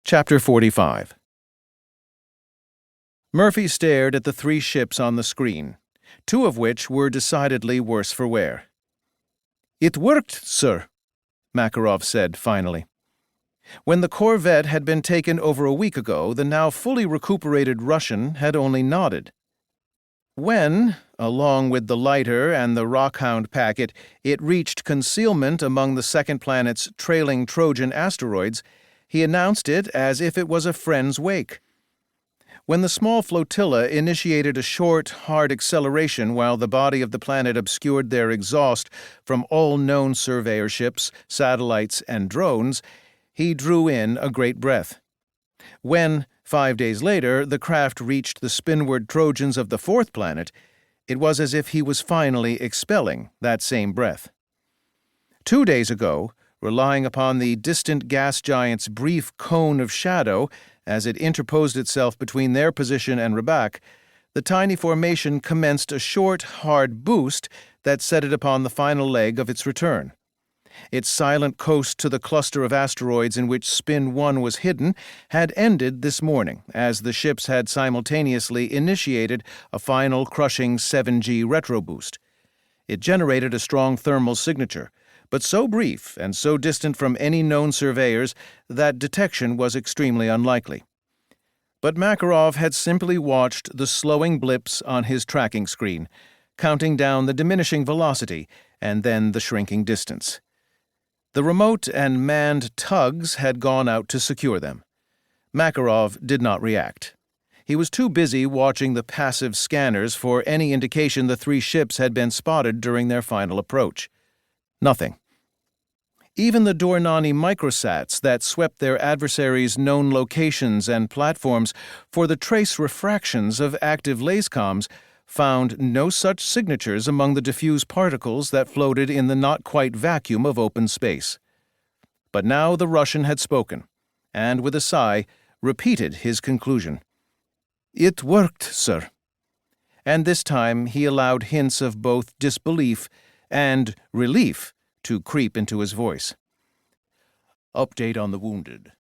Chapter 45. Murphy stared at the three ships on the screen, two of which were decidedly worse for wear. "It worked, sir," Makarov said finally. When the corvette had been taken over a week ago, the now fully recuperated Russian had only nodded. When, along with the lighter and the Rockhound packet, it reached concealment among the second planet's trailing Trojan asteroids, he announced it as if it was a friend's wake. When the small flotilla initiated a short, hard acceleration while the body of the planet obscured their exhaust from all known surveyor ships, satellites, and drones, he drew in a great breath. When, 5 days later, the craft reached the spinward Trojans of the fourth planet, it was as if he was finally expelling that same breath. 2 days ago, relying upon the distant gas giant's brief cone of shadow as it interposed itself between their position and Rabac, the tiny formation commenced a short, hard boost that set it upon the final leg of its return. Its silent coast to the cluster of asteroids in which Spin 1 was hidden had ended this morning, as the ships had simultaneously initiated a final crushing 7G retro boost. It generated a strong thermal signature, but so brief and so distant from any known surveyors that detection was extremely unlikely. But Makarov had simply watched the slowing blips on his tracking screen, counting down the diminishing velocity and then the shrinking distance. The remote and manned tugs had gone out to secure them. Makarov did not react. He was too busy watching the passive scanners for any indication the three ships had been spotted during their final approach. Nothing. Even the Dornani microsats that swept their adversaries' known locations and platforms for the trace refractions of active lascoms found no such signatures among the diffuse particles that floated in the not-quite vacuum of open space. But now the Russian had spoken, and with a sigh, repeated his conclusion. "It worked, sir." And this time he allowed hints of both disbelief and relief to creep into his voice. "Update on the wounded,"